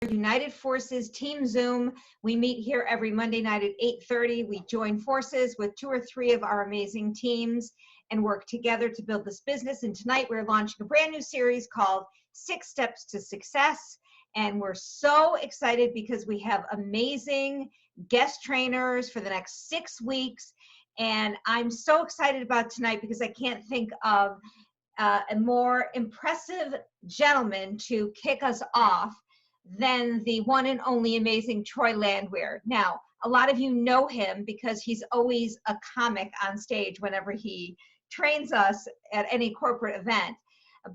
United Forces Team Zoom. We meet here every Monday night at 8:30. We join forces with 2 or 3 of our amazing teams and work together to build this business. And tonight we're launching a brand new series called 6 Steps to Success. And we're so excited because we have amazing guest trainers for the next 6 weeks. And I'm so excited about tonight because I can't think of a more impressive gentleman to kick us off than the one and only amazing Troy Landwehr. Now, a lot of you know him because he's always a comic on stage whenever he trains us at any corporate event.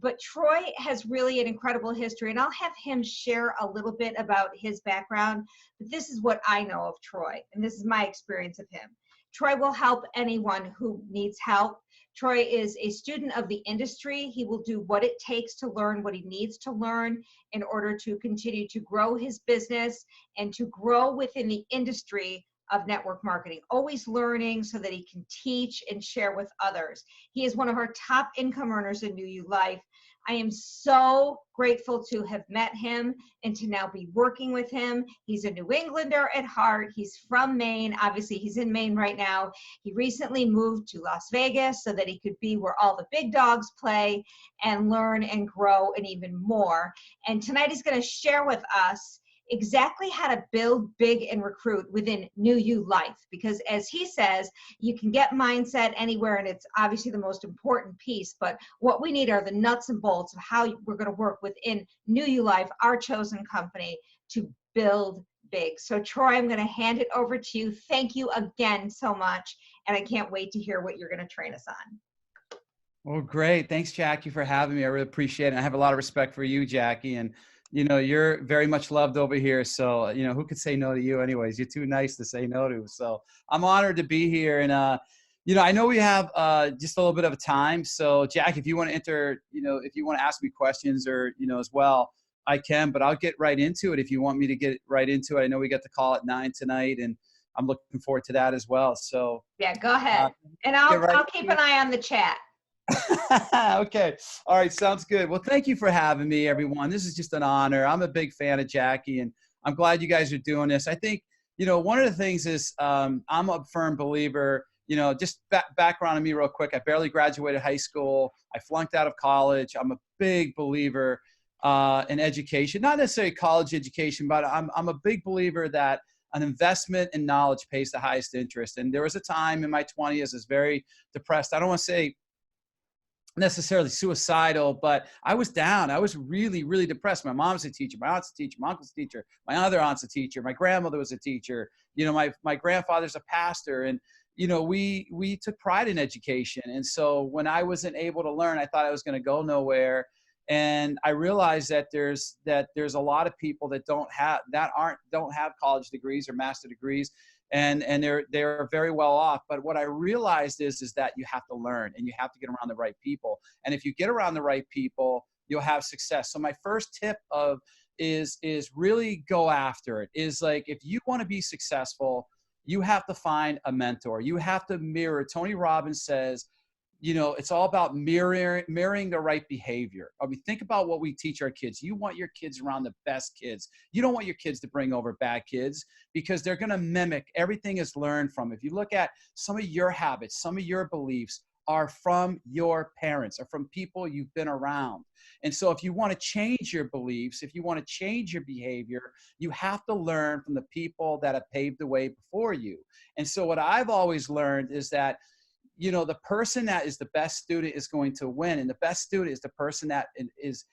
But Troy has really an incredible history, and I'll have him share a little bit about his background. But this is what I know of Troy, and this is my experience of him. Troy will help anyone who needs help. Troy is a student of the industry. He will do what it takes to learn what he needs to learn in order to continue to grow his business and to grow within the industry of network marketing, always learning so that he can teach and share with others. He is one of our top income earners in New You Life. I am so grateful to have met him and to now be working with him. He's a New Englander at heart. He's from Maine. Obviously, he's in Maine right now. He recently moved to Las Vegas so that he could be where all the big dogs play and learn and grow and even more. And tonight he's going to share with us exactly how to build big and recruit within New You Life. Because as he says, you can get mindset anywhere, and it's obviously the most important piece, but what we need are the nuts and bolts of how we're going to work within New You Life, our chosen company, to build big. So Troy, I'm going to hand it over to you. Thank you again so much, and I can't wait to hear what you're going to train us on. Well, great. Thanks, Jackie, for having me. I really appreciate it. I have a lot of respect for you, Jackie, and you know, you're very much loved over here. So, you know, who could say no to you anyways? You're too nice to say no to. So I'm honored to be here. And, you know, I know we have just a little bit of a time. So Jack, if you want to enter, you know, if you want to ask me questions or, you know, as well, I can, but I'll get right into it. If you want me to get right into it, I know we got the call at 9 tonight and I'm looking forward to that as well. So yeah, go ahead. And I'll keep an eye on the chat. Okay. All right. Sounds good. Well, thank you for having me, everyone. This is just an honor. I'm a big fan of Jackie, and I'm glad you guys are doing this. I think, you know, one of the things is I'm a firm believer, you know, just background on me real quick. I barely graduated high school. I flunked out of college. I'm a big believer in education, not necessarily college education, but I'm a big believer that an investment in knowledge pays the highest interest. And there was a time in my 20s I was very depressed. I don't want to say necessarily suicidal, but I was down. I was really, really depressed. My mom's a teacher, my aunt's a teacher, my uncle's a teacher, my other aunt's a teacher, my grandmother was a teacher, you know, my grandfather's a pastor. And, you know, we took pride in education. And so when I wasn't able to learn, I thought I was going to go nowhere. And I realized that there's a lot of people that don't have college degrees or master degrees. And they're very well off. But what I realized is that you have to learn and you have to get around the right people. And if you get around the right people, you'll have success. So my first tip is really go after it. Is like, if you want to be successful, you have to find a mentor. You have to mirror. Tony Robbins says, you know, it's all about mirroring the right behavior. I mean, think about what we teach our kids. You want your kids around the best kids. You don't want your kids to bring over bad kids because they're going to mimic. Everything is learned from. If you look at some of your habits, some of your beliefs are from your parents or from people you've been around. And so if you want to change your beliefs, if you want to change your behavior, you have to learn from the people that have paved the way before you. And so what I've always learned is that, you know, the person that is the best student is going to win. And the best student is the person that is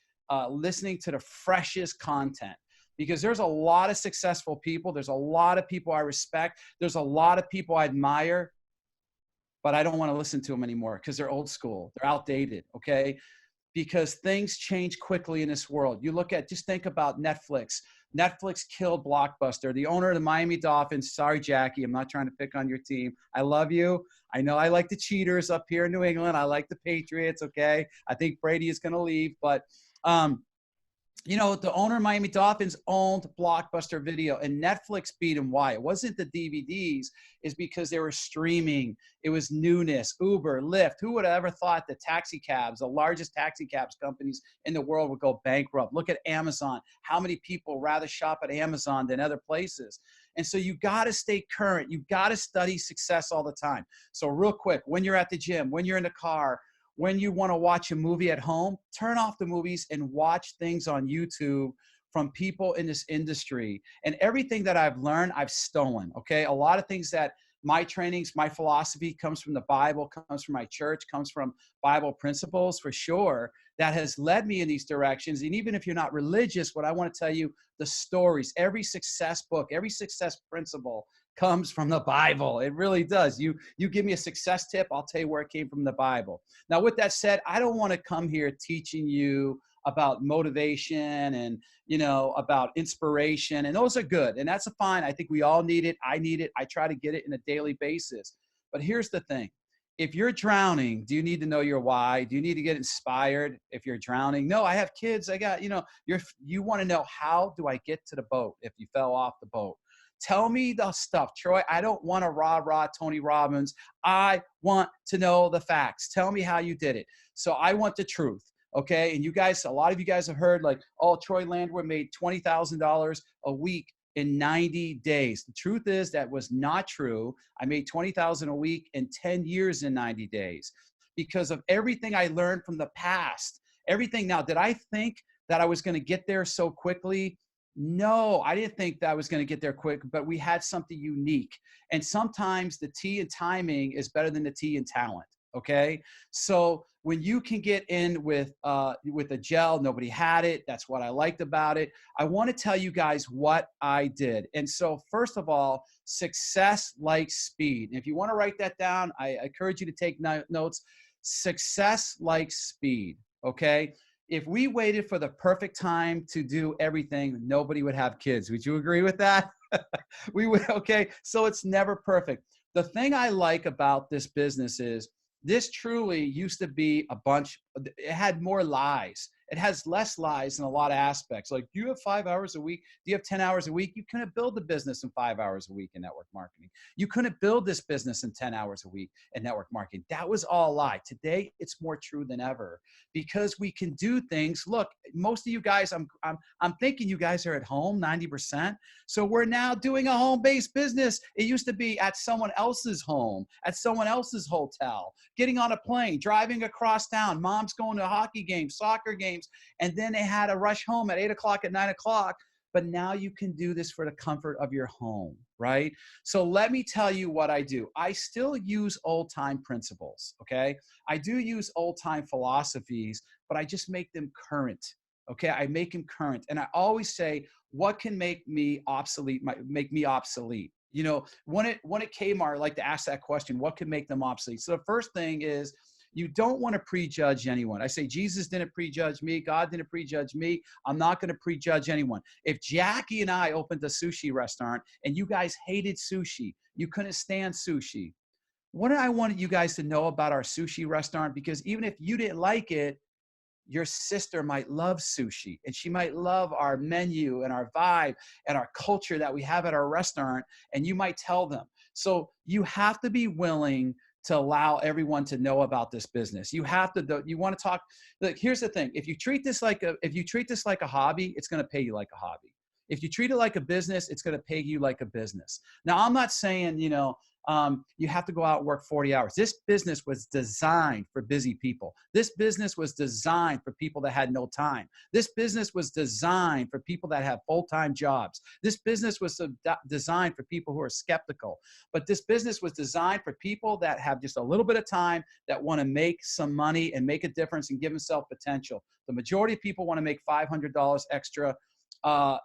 listening to the freshest content. Because there's a lot of successful people. There's a lot of people I respect. There's a lot of people I admire. But I don't want to listen to them anymore because they're old school. They're outdated, okay? Because things change quickly in this world. Just think about Netflix. Netflix killed Blockbuster. The owner of the Miami Dolphins, sorry, Jackie, I'm not trying to pick on your team. I love you. I know I like the cheaters up here in New England. I like the Patriots, okay? I think Brady is going to leave. But you know, the owner of Miami Dolphins owned Blockbuster Video, and Netflix beat him. Why? It wasn't the DVDs, is because they were streaming. It was newness. Uber, Lyft. Who would have ever thought that taxi cabs, the largest taxi cabs companies in the world, would go bankrupt? Look at Amazon. How many people rather shop at Amazon than other places? And so you got to stay current. You got to study success all the time. So real quick, when you're at the gym, when you're in the car, when you want to watch a movie at home, turn off the movies and watch things on YouTube from people in this industry. And everything that I've learned, I've stolen. Okay. A lot of things that my trainings, my philosophy comes from the Bible, comes from my church, comes from Bible principles for sure, that has led me in these directions. And even if you're not religious, what I want to tell you, the stories, every success book, every success principle comes from the Bible. It really does. You give me a success tip, I'll tell you where it came from the Bible. Now, with that said, I don't want to come here teaching you about motivation and, you know, about inspiration. And those are good. And that's fine. I think we all need it. I need it. I try to get it in a daily basis. But here's the thing. If you're drowning, do you need to know your why? Do you need to get inspired if you're drowning? No, I have kids. I got, you know, you want to know, how do I get to the boat if you fell off the boat? Tell me the stuff, Troy. I don't want a rah-rah Tony Robbins. I want to know the facts. Tell me how you did it. So I want the truth, okay? And you guys, a lot of you guys have heard like, oh, Troy Landwehr made $20,000 a week in 90 days. The truth is that was not true. I made $20,000 a week in 10 years in 90 days because of everything I learned from the past. Everything. Now, did I think that I was going to get there so quickly? No, I didn't think that I was going to get there quick, but we had something unique. And sometimes the T in timing is better than the T in talent. Okay. So when you can get in with a gel, nobody had it. That's what I liked about it. I want to tell you guys what I did. And so first of all, success like speed. And if you want to write that down, I encourage you to take notes. Success like speed. Okay. If we waited for the perfect time to do everything, nobody would have kids. Would you agree with that? We would. Okay. So it's never perfect. The thing I like about this business is this truly used to be it had more lies. It has less lies in a lot of aspects. Like, do you have 5 hours a week? Do you have 10 hours a week? You couldn't build the business in 5 hours a week in network marketing. You couldn't build this business in 10 hours a week in network marketing. That was all a lie. Today, it's more true than ever because we can do things. Look, most of you guys, I'm thinking you guys are at home 90%. So we're now doing a home-based business. It used to be at someone else's home, at someone else's hotel, getting on a plane, driving across town, mom's going to hockey games, soccer games, and then they had to rush home at 8 o'clock, at 9 o'clock. But now you can do this for the comfort of your home, right? So let me tell you what I do. I still use old-time principles, okay? I do use old-time philosophies, but I just make them current, okay? I make them current. And I always say, what can make me obsolete, make me obsolete? You know, when it came, I like to ask that question, what can make them obsolete? So the first thing is, you don't want to prejudge anyone. I say, Jesus didn't prejudge me. God didn't prejudge me. I'm not going to prejudge anyone. If Jackie and I opened a sushi restaurant and you guys hated sushi, you couldn't stand sushi, what I wanted you guys to know about our sushi restaurant, because even if you didn't like it, your sister might love sushi and she might love our menu and our vibe and our culture that we have at our restaurant, and you might tell them. So you have to be willing to allow everyone to know about this business. You have to, you want to talk, look, here's the thing. If you treat this like a hobby, it's going to pay you like a hobby. If you treat it like a business, it's going to pay you like a business. Now, I'm not saying, you know, you have to go out and work 40 hours. This business was designed for busy people. This business was designed for people that had no time. This business was designed for people that have full-time jobs. This business was designed for people who are skeptical. But this business was designed for people that have just a little bit of time, that want to make some money and make a difference and give themselves potential. The majority of people want to make $500 extra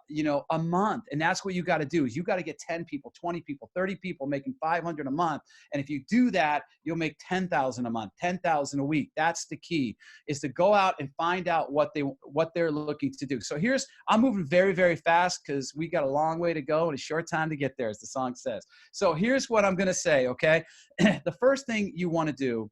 you know, a month. And that's what you got to do, is you got to get 10 people, 20 people, 30 people making 500 a month. And if you do that, you'll make 10,000 a month, 10,000 a week. That's the key, is to go out and find out what they're looking to do. So I'm moving very, very fast because we got a long way to go and a short time to get there, as the song says. So here's what I'm going to say. Okay. The first thing you want to do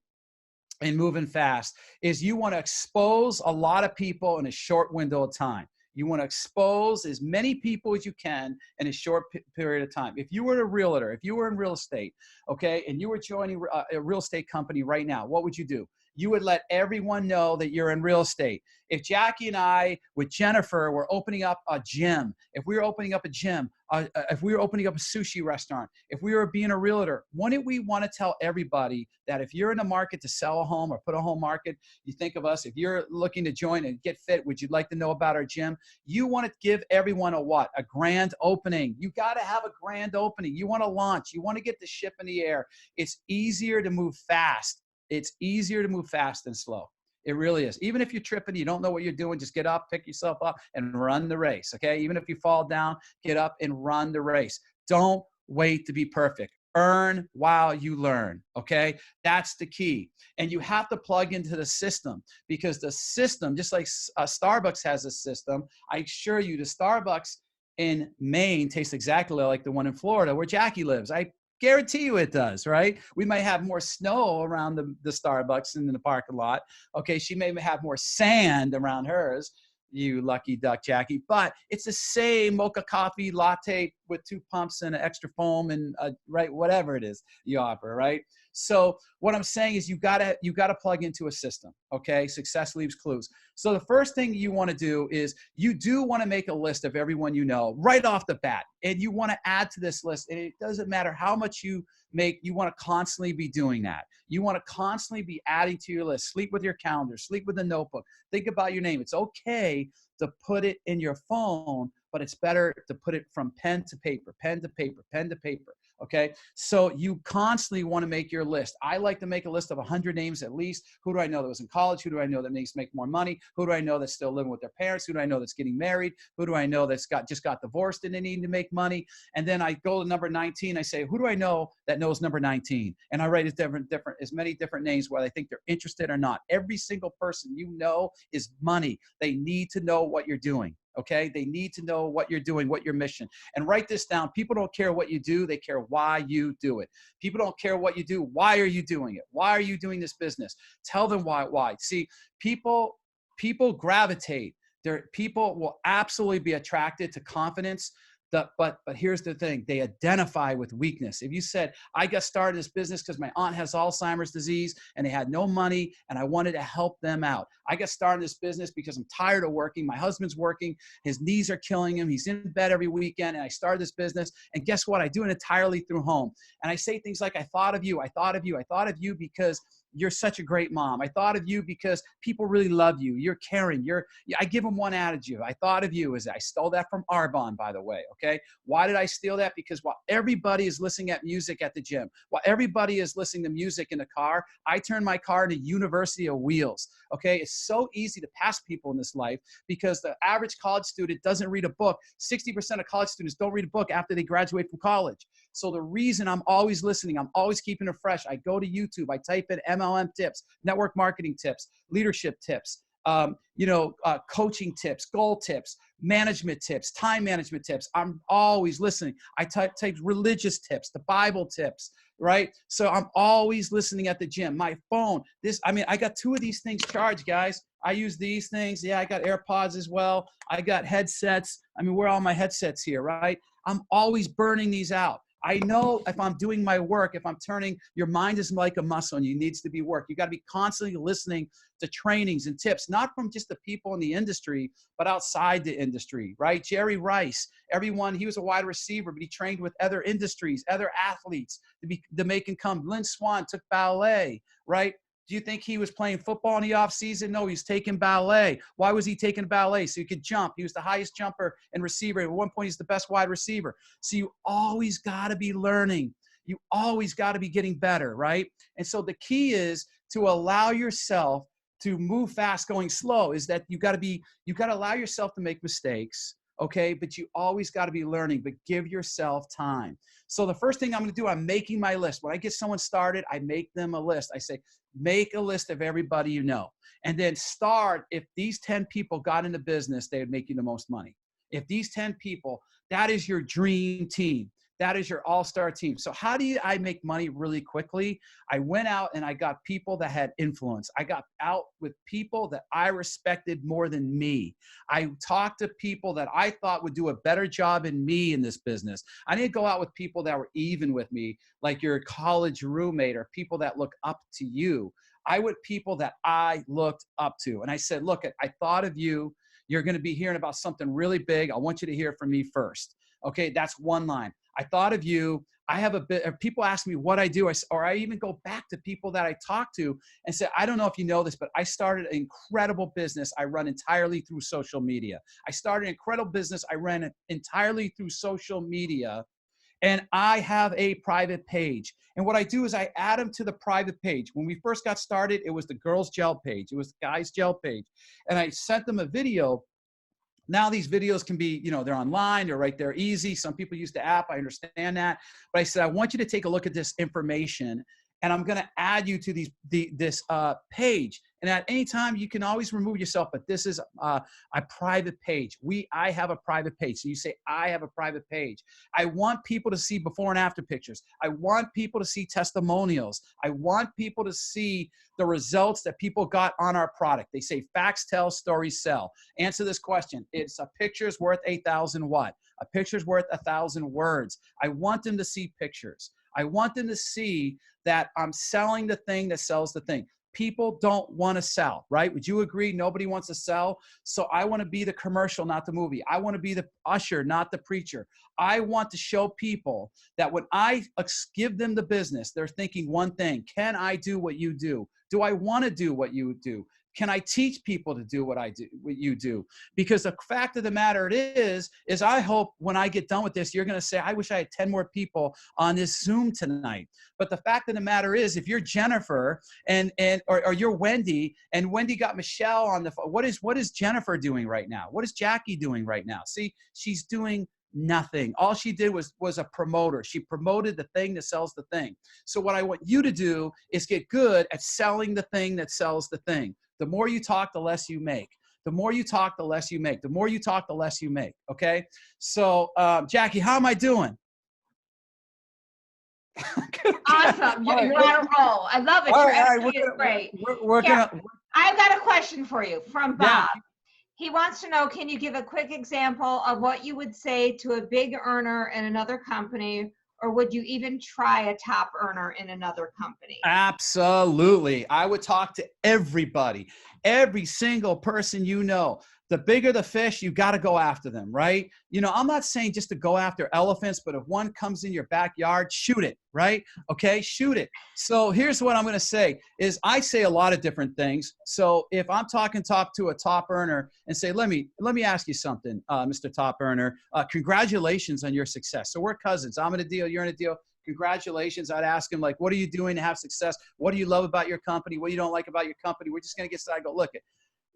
in moving fast is you want to expose a lot of people in a short window of time. You want to expose as many people as you can in a short period of time. If you were a realtor, if you were in real estate, okay, and you were joining a real estate company right now, what would you do? You would let everyone know that you're in real estate. If Jackie and I with Jennifer were opening up a gym, if we were opening up a gym, if we were opening up a sushi restaurant, if we were being a realtor, wouldn't we want to tell everybody that if you're in the market to sell a home or put a home market, you think of us, if you're looking to join and get fit, would you like to know about our gym? You want to give everyone a what? A grand opening. You got to have a grand opening. You want to launch. You want to get the ship in the air. It's easier to move fast. It's easier to move fast than slow. It really is. Even if you're tripping, you don't know what you're doing, just get up, pick yourself up, and run the race, okay? Even if you fall down, get up and run the race. Don't wait to be perfect. Earn while you learn, okay? That's the key. And you have to plug into the system, because the system, just like Starbucks has a system, I assure you the Starbucks in Maine tastes exactly like the one in Florida where Jackie lives. I guarantee you it does, right? We might have more snow around the Starbucks in the parking lot. Okay, she may have more sand around hers, you lucky duck, Jackie. But it's the same mocha coffee latte with 2 pumps and an extra foam and right, whatever it is you offer, right? So what I'm saying is you gotta plug into a system, okay? Success leaves clues. So the first thing you want to do is you do want to make a list of everyone you know right off the bat, and you want to add to this list. And it doesn't matter how much you make, you want to constantly be doing that. You want to constantly be adding to your list. Sleep with your calendar, sleep with a notebook. Think about your name. It's okay to put it in your phone, but it's better to put it from pen to paper, pen to paper, pen to paper. Okay. So you constantly want to make your list. I like to make a list of 100 names at least. Who do I know that was in college? Who do I know that needs to make more money? Who do I know that's still living with their parents? Who do I know that's getting married? Who do I know that's just got divorced and they need to make money? And then I go to number 19. I say, who do I know that knows number 19? And I write as many different names, whether I think they're interested or not. Every single person you know is money. They need to know what you're doing. Okay. They need to know what you're doing, what your mission. And write this down. People don't care what you do. They care why you do it. People don't care what you do. Why are you doing it? Why are you doing this business? Tell them why. See, people gravitate. People will absolutely be attracted to confidence. But here's the thing, they identify with weakness. If you said, I got started this business because my aunt has Alzheimer's disease and they had no money and I wanted to help them out. I got started this business because I'm tired of working. My husband's working. His knees are killing him. He's in bed every weekend. And I started this business. And guess what? I do it entirely through home. And I say things like, I thought of you. I thought of you. I thought of you because you're such a great mom. I thought of you because people really love you. You're caring. I give them one attitude. I thought of you. I stole that from Arbonne, by the way. Okay. Why did I steal that? Because while everybody is listening at music at the gym, while everybody is listening to music in the car, I turn my car into University of Wheels. Okay. It's so easy to pass people in this life because the average college student doesn't read a book. 60% of college students don't read a book after they graduate from college. So the reason I'm always listening, I'm always keeping it fresh. I go to YouTube, I type in MLM tips, network marketing tips, leadership tips, coaching tips, goal tips, management tips, time management tips. I'm always listening. I type religious tips, the Bible tips, right? So I'm always listening at the gym. My phone, I got 2 of these things charged, guys. I use these things. Yeah, I got AirPods as well. I got headsets. Where are all my headsets here, right? I'm always burning these out. I know if I'm doing my work, if I'm turning, your mind is like a muscle and it needs to be worked. You got to be constantly listening to trainings and tips, not from just the people in the industry, but outside the industry, right? Jerry Rice, he was a wide receiver, but he trained with other industries, other athletes to make income. Lynn Swann took ballet, right? Do you think he was playing football in the offseason? No, he's taking ballet. Why was he taking ballet? So he could jump. He was the highest jumper and receiver. At one point, he's the best wide receiver. So you always got to be learning. You always got to be getting better, right? And so the key is to allow yourself to move fast going slow, is that you got to allow yourself to make mistakes, okay? But you always got to be learning, but give yourself time. So the first thing I'm going to do, I'm making my list. When I get someone started, I make them a list. I say, make a list of everybody you know. And then start, if these 10 people got into business, they would make you the most money. If these 10 people, that is your dream team. that is your all-star team. So how do I make money really quickly? I went out and I got people that had influence. I got out with people that I respected more than me. I talked to people that I thought would do a better job than me in this business. I didn't go out with people that were even with me, like your college roommate or people that look up to you. I went people that I looked up to. And I said, look, I thought of you. You're going to be hearing about something really big. I want you to hear from me first. Okay, that's one line. I thought of you. I have a bit, people ask me what I do, or I even go back to people that I talk to and say, I don't know if you know this, but I started an incredible business I run entirely through social media. I started an incredible business I ran it entirely through social media, and I have a private page. And what I do is I add them to the private page. When we first got started, it was the girls' gel page. It was the guys' gel page. And I sent them a video. Now these videos can be, they're online, they're right there easy. Some people use the app, I understand that. But I said, I want you to take a look at this information, and I'm gonna add you to this page. And at any time, you can always remove yourself, but this is a private page. I have a private page. So you say, I have a private page. I want people to see before and after pictures. I want people to see testimonials. I want people to see the results that people got on our product. They say, facts tell, stories sell. Answer this question. It's a picture's worth 8,000 what? A picture's worth 1,000 words. I want them to see pictures. I want them to see that I'm selling the thing that sells the thing. People don't want to sell, right? Would you agree? Nobody wants to sell. So I want to be the commercial, not the movie. I want to be the usher, not the preacher. I want to show people that when I give them the business, they're thinking one thing: can I do what you do? Do I want to do what you do? Can I teach people to do what you do? Because the fact of the matter is I hope when I get done with this, you're going to say, I wish I had 10 more people on this Zoom tonight. But the fact of the matter is, if you're Jennifer or you're Wendy, and Wendy got Michelle on the phone, what is Jennifer doing right now? What is Jackie doing right now? See, she's doing nothing. All she did was a promoter. She promoted the thing that sells the thing. So what I want you to do is get good at selling the thing that sells the thing. The more you talk, the less you make. The more you talk, the less you make. The more you talk, the less you make. Okay. So, Jackie, how am I doing? Awesome. You're on a roll. I love it. Your energy is great. I've got a question for you from Bob. Yeah. He wants to know, can you give a quick example of what you would say to a big earner in another company, or would you even try a top earner in another company? Absolutely. I would talk to everybody, every single person you know. The bigger the fish, you got to go after them, right? I'm not saying just to go after elephants, but if one comes in your backyard, shoot it, right? Okay, shoot it. So here's what I'm going to say is I say a lot of different things. So if I'm talking to a top earner and say, let me ask you something, Mr. Top Earner, congratulations on your success. So we're cousins. I'm in a deal, you're in a deal. Congratulations. I'd ask him, like, what are you doing to have success? What do you love about your company? What do you don't like about your company? We're just going to get started. I go, look,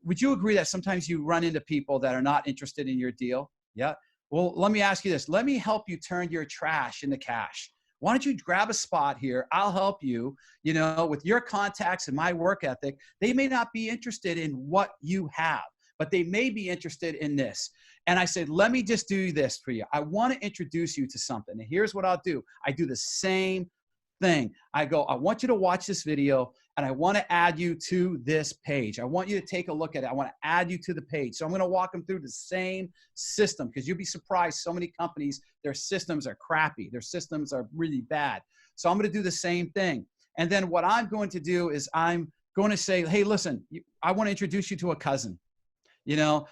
would you agree that sometimes you run into people that are not interested in your deal? Yeah. Well, let me ask you this. Let me help you turn your trash into cash. Why don't you grab a spot here? I'll help you, with your contacts and my work ethic. They may not be interested in what you have, but they may be interested in this. And I said, let me just do this for you. I want to introduce you to something. And here's what I'll do. I do the same thing. I go, I want you to watch this video, and I want to add you to this page. I want you to take a look at it. I want to add you to the page. So I'm going to walk them through the same system, because you'll be surprised. So many companies, their systems are crappy. Their systems are really bad. So I'm going to do the same thing. And then what I'm going to do is I'm going to say, hey, listen, I want to introduce you to a cousin.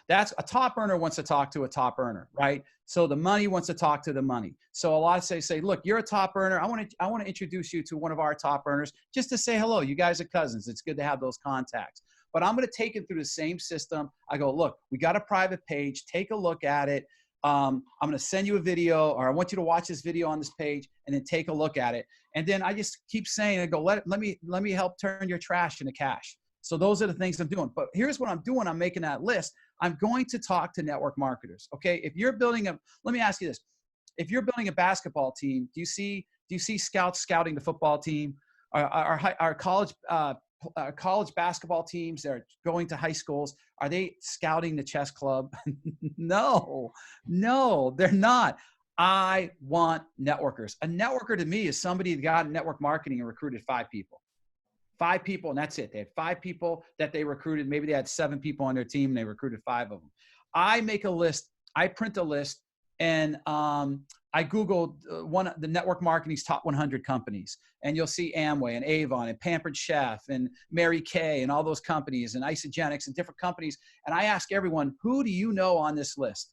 That's a top earner wants to talk to a top earner, right? So the money wants to talk to the money. So a lot of say, look, you're a top earner. I want to introduce you to one of our top earners just to say hello. You guys are cousins. It's good to have those contacts. But I'm going to take it through the same system. I go, look, we got a private page. Take a look at it. I'm going to send you a video, or I want you to watch this video on this page, and then take a look at it. And then I just keep saying, I go, let me help turn your trash into cash. So those are the things I'm doing. But here's what I'm doing. I'm making that list. I'm going to talk to network marketers. Okay. If you're building let me ask you this. If you're building a basketball team, do you see scouts scouting the football team? Our college basketball teams that are going to high schools, are they scouting the chess club? No, they're not. I want networkers. A networker to me is somebody that got in network marketing and recruited 5 people. 5 people, and that's it. They had 5 people that they recruited. Maybe they had 7 people on their team and they recruited 5 of them. I make a list, I print a list, and I Googled the network marketing's top 100 companies, and you'll see Amway and Avon and Pampered Chef and Mary Kay and all those companies and Isogenics and different companies. And I ask everyone, who do you know on this list?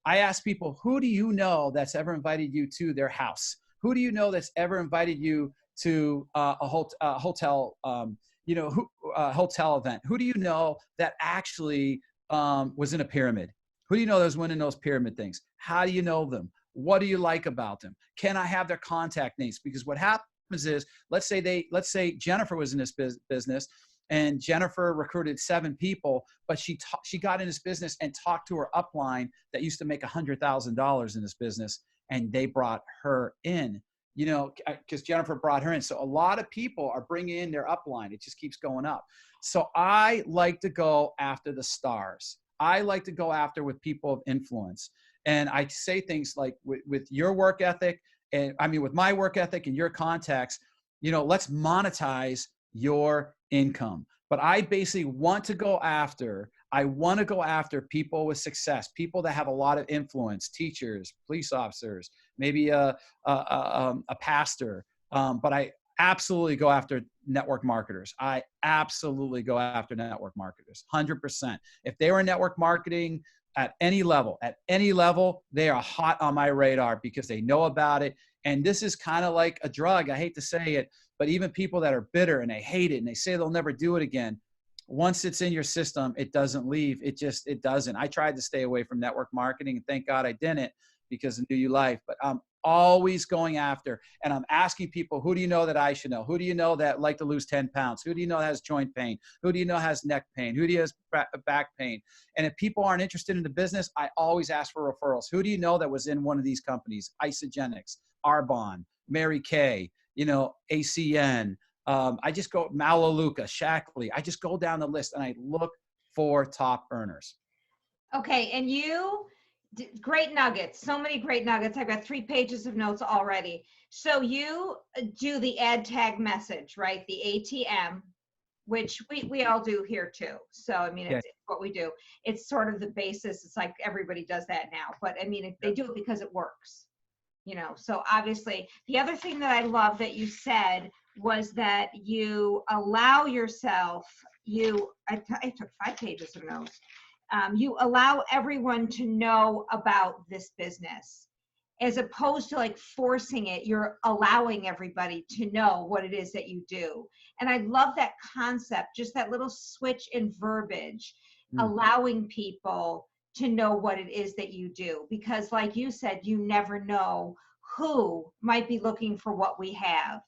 I ask people, who do you know that's ever invited you to their house? Who do you know that's ever invited you to a hotel, hotel event? Who do you know that actually was in a pyramid? Who do you know that was winning those pyramid things? How do you know them? What do you like about them? Can I have their contact names? Because what happens is, let's say Jennifer was in this business, and Jennifer recruited 7 people, but she got in this business and talked to her upline that used to make $100,000 in this business, and they brought her in, because Jennifer brought her in. So a lot of people are bringing in their upline. It just keeps going up. So I like to go after the stars. I like to go after with people of influence. And I say things like, with your work ethic, and I mean, with my work ethic and your contacts, let's monetize your income. But I basically want to go after people with success, people that have a lot of influence, teachers, police officers, maybe a pastor. But I absolutely go after network marketers. I absolutely go after network marketers, 100%. If they were in network marketing at any level, they are hot on my radar because they know about it. And this is kind of like a drug. I hate to say it, but even people that are bitter and they hate it and they say they'll never do it again, once it's in your system, it doesn't leave. It doesn't. I tried to stay away from network marketing, and thank God I didn't, because of New You Life. But I'm always going after, and I'm asking people, who do you know that I should know? Who do you know that like to lose 10 pounds? Who do you know has joint pain? Who do you know has neck pain? Who do you know has back pain? And if people aren't interested in the business, I always ask for referrals. Who do you know that was in one of these companies? Isogenics, Arbonne, Mary Kay, ACN. I just go Malaluca, Shackley. I just go down the list and I look for top earners. Okay, and great nuggets, so many great nuggets. I've got 3 pages of notes already. So you do the ad tag message, right? The ATM, which we all do here too. So, I mean, it's what we do. It's sort of the basis. It's like everybody does that now, but I mean, they do it because it works, so obviously. The other thing that I love that you said was that you allow yourself, I took 5 pages of notes. You allow everyone to know about this business, as opposed to like forcing it. You're allowing everybody to know what it is that you do. And I love that concept, just that little switch in verbiage, allowing people to know what it is that you do. Because like you said, you never know who might be looking for what we have.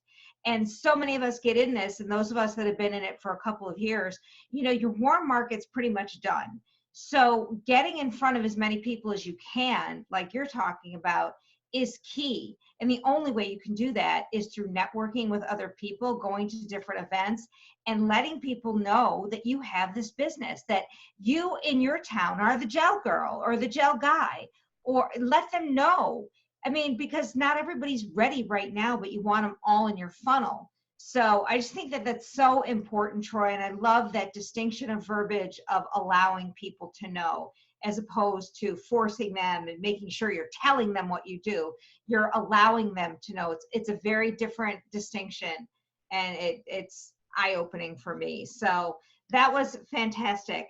And so many of us get in this, and those of us that have been in it for a couple of years, your warm market's pretty much done. So getting in front of as many people as you can, like you're talking about, is key. And the only way you can do that is through networking with other people, going to different events, and letting people know that you have this business, that you in your town are the gel girl or the gel guy, or let them know. I mean, because not everybody's ready right now, but you want them all in your funnel. So I just think that that's so important, Troy. And I love that distinction of verbiage of allowing people to know, as opposed to forcing them and making sure you're telling them what you do. You're allowing them to know. It's a very different distinction, and it's eye-opening for me. So that was fantastic.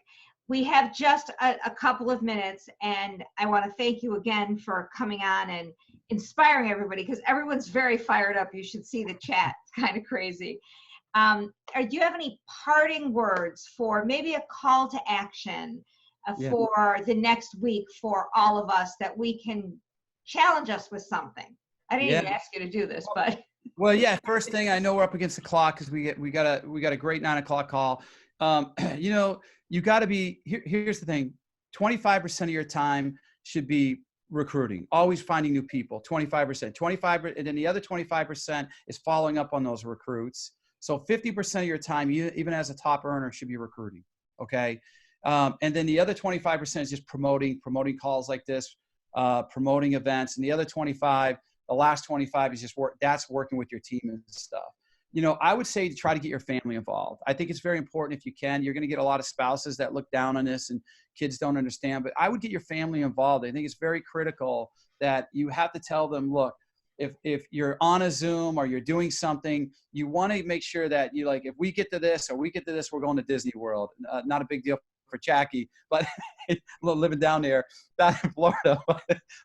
We have just a couple of minutes, and I want to thank you again for coming on and inspiring everybody, because everyone's very fired up. You should see the chat. It's kind of crazy. Do you have any parting words for maybe a call to action for the next week for all of us, that we can challenge us with something? I didn't even ask you to do this, but. Well, yeah. First thing, I know we're up against the clock because we got a great 9 o'clock call. You got to be here's the thing: 25% of your time should be recruiting, always finding new people. 25%, and then the other 25% is following up on those recruits. So 50% of your time, you even as a top earner, should be recruiting. Okay. And then the other 25% is just promoting calls like this, promoting events, and the other 25, the last 25 is just work. That's working with your team and stuff. You know, I would say to try to get your family involved. I think it's very important if you can. You're going to get a lot of spouses that look down on this and kids don't understand, but I would get your family involved. I think it's very critical that you have to tell them, look, if you're on a Zoom or you're doing something, you want to make sure that you like, if we get to this or we get to this, we're going to Disney World. Not a big deal for Jackie, but living down there, down in Florida,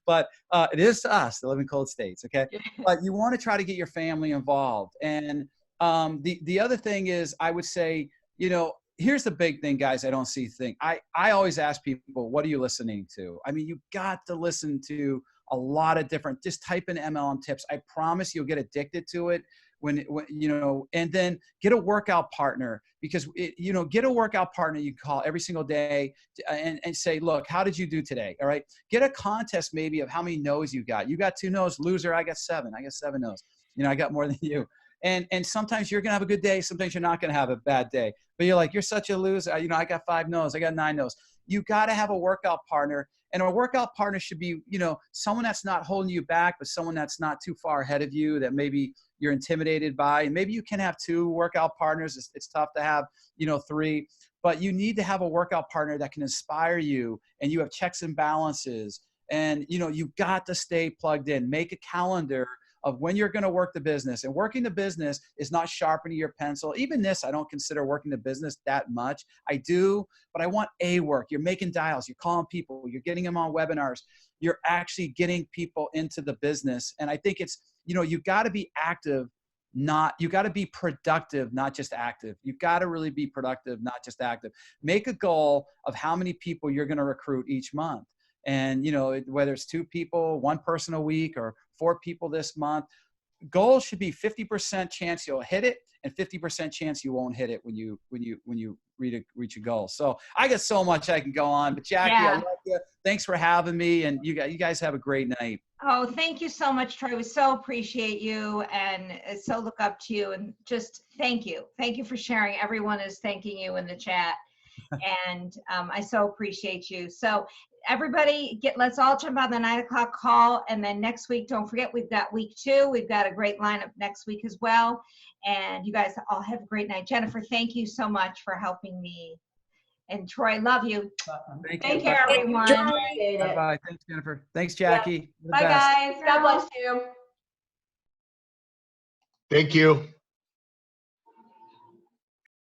but it is to us that live in cold states. Okay. But you want to try to get your family involved. And the other thing is, I would say, you know, here's the big thing, guys. I don't see thing. I always ask people, what are you listening to? I mean, you got to listen to a lot of different, just type in MLM tips. I promise you'll get addicted to it when you know, and then get a workout partner, because you know, get a workout partner you call every single day and say, look, how did you do today? All right. Get a contest maybe of how many no's you got. You got 2 no's, loser. I got 7. I got 7 no's. You know, I got more than you. And sometimes you're going to have a good day. Sometimes you're not going to have a bad day, but you're like, you're such a loser. You know, I got 5 no's. I got 9 no's. You got to have a workout partner, and a workout partner should be, you know, someone that's not holding you back, but someone that's not too far ahead of you that maybe you're intimidated by. And maybe you can have 2 workout partners. It's tough to have, you know, 3, but you need to have a workout partner that can inspire you, and you have checks and balances, and, you know, you've got to stay plugged in. Make a calendar of when you're going to work the business. And working the business is not sharpening your pencil. Even this, I don't consider working the business that much. I do, but I want a work. You're making dials, you're calling people, you're getting them on webinars, you're actually getting people into the business. And I think it's, you know, you got to be active, you got to be productive, not just active. You've got to really be productive, not just active. Make a goal of how many people you're going to recruit each month. And, you know, whether it's 2 people, 1 person a week, or 4 people this month, goal should be 50% chance you'll hit it and 50% chance you won't hit it when you reach a goal. So I got so much I can go on, but Jackie, I love you. Thanks for having me, and you guys have a great night. Oh, thank you so much, Troy. We so appreciate you and so look up to you, and just thank you. Thank you for sharing. Everyone is thanking you in the chat. And I so appreciate you. So everybody, let's all jump on the 9 o'clock call. And then next week, don't forget, we've got week 2. We've got a great lineup next week as well. And you guys all have a great night. Jennifer, thank you so much for helping me. And Troy, love you. Take care, everyone. Bye-bye. Thanks, Jennifer. Thanks, Jackie. Bye, guys. God bless you. Thank you.